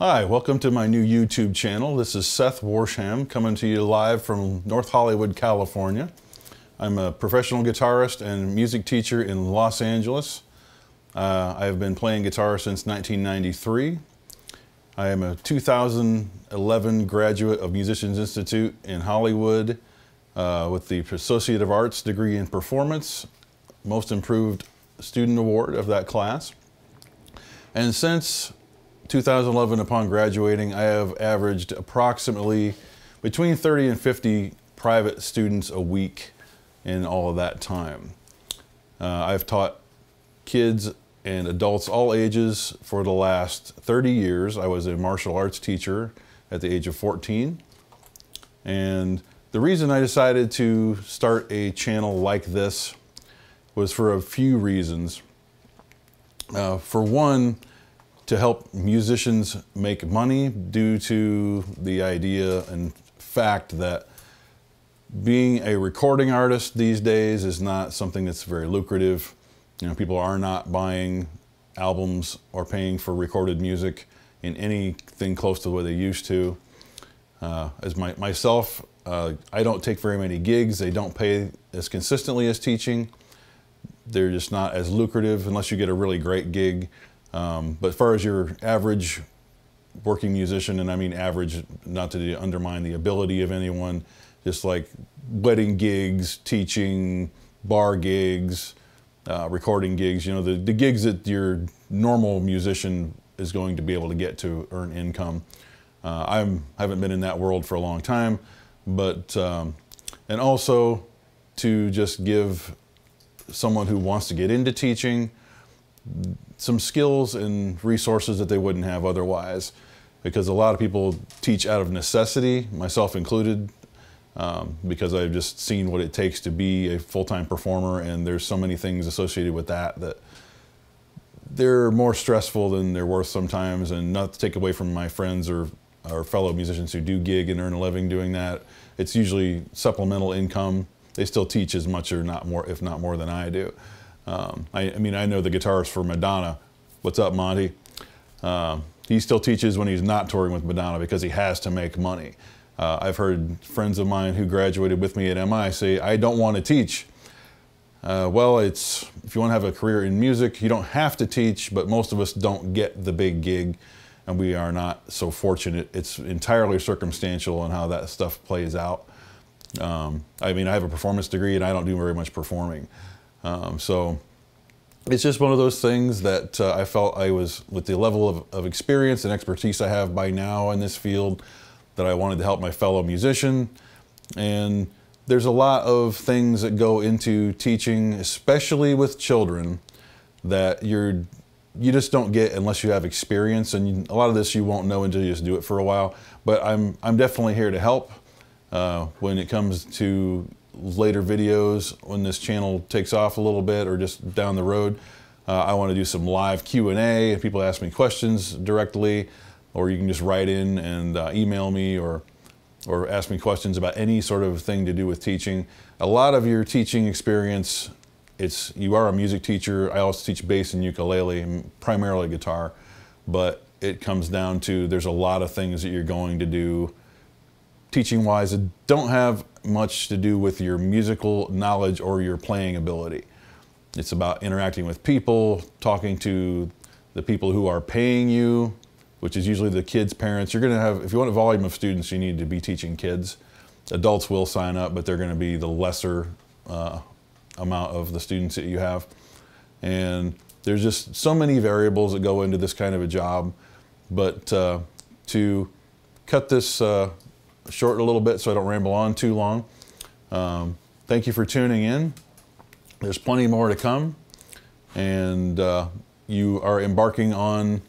Hi, welcome to my new YouTube channel. This is Seth Worsham coming to you live from North Hollywood, California. I'm a professional guitarist and music teacher in Los Angeles. I've been playing guitar since 1993. I am a 2011 graduate of Musicians Institute in Hollywood with the Associate of Arts degree in Performance, Most Improved Student Award of that class. And since 2011, upon graduating, I have averaged approximately between 30 and 50 private students a week in all of that time. I've taught kids and adults all ages for the last 30 years. I was a martial arts teacher at the age of 14. And the reason I decided to start a channel like this was for a few reasons. For one, to help musicians make money due to the idea and fact that being a recording artist these days is not something that's very lucrative. You know, people are not buying albums or paying for recorded music in anything close to what they used to. Myself, I don't take very many gigs. They don't pay as consistently as teaching. They're just not as lucrative unless you get a really great gig. But as far as your average working musician, and I mean average, not to undermine the ability of anyone, just like wedding gigs, teaching, bar gigs, recording gigs, you know, the gigs that your normal musician is going to be able to get to earn income. I haven't been in that world for a long time, but, and also to just give someone who wants to get into teaching some skills and resources that they wouldn't have otherwise, because a lot of people teach out of necessity, myself included, because I've just seen what it takes to be a full-time performer, and there's so many things associated with that they're more stressful than they're worth sometimes. And not to take away from my friends or fellow musicians who do gig and earn a living doing that, it's usually supplemental income. They still teach as much or not more, if not more than I do. I mean, I know the guitarist for Madonna. What's up, Monty? He still teaches when he's not touring with Madonna because he has to make money. I've heard friends of mine who graduated with me at MI say, I don't want to teach. Well, if you want to have a career in music, you don't have to teach, but most of us don't get the big gig, and we are not so fortunate. It's entirely circumstantial on how that stuff plays out. I mean, I have a performance degree and I don't do very much performing. So it's just one of those things that I felt I was, with the level of experience and expertise I have by now in this field, that I wanted to help my fellow musician. And there's a lot of things that go into teaching, especially with children, that you just don't get unless you have experience. And a lot of this you won't know until you just do it for a while. But I'm definitely here to help when it comes to later videos, when this channel takes off a little bit or just down the road. I want to do some live Q&A, and people ask me questions directly, or you can just write in and email me or ask me questions about any sort of thing to do with teaching. A lot of your teaching experience, you are a music teacher. I also teach bass and ukulele, primarily guitar, but it comes down to there's a lot of things that you're going to do teaching-wise that don't have much to do with your musical knowledge or your playing ability. It's about interacting with people, talking to the people who are paying you, which is usually the kids' parents. You're going to have, if you want a volume of students, you need to be teaching kids. Adults will sign up, but they're going to be the lesser amount of the students that you have. And there's just so many variables that go into this kind of a job. But to cut this short a little bit so I don't ramble on too long. Thank you for tuning in. There's plenty more to come, and you are embarking on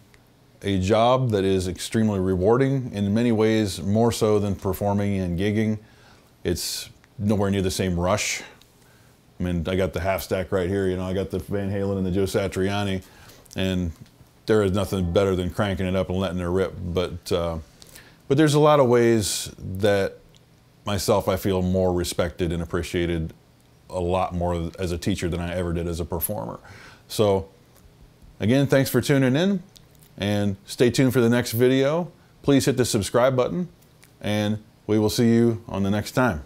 a job that is extremely rewarding in many ways, more so than performing and gigging. It's nowhere near the same rush. I mean, I got the half stack right here, you know, I got the Van Halen and the Joe Satriani, and there is nothing better than cranking it up and letting it rip. But there's a lot of ways that myself, I feel more respected and appreciated a lot more as a teacher than I ever did as a performer. So again, thanks for tuning in. and stay tuned for the next video. Please hit the subscribe button, and we will see you on the next time.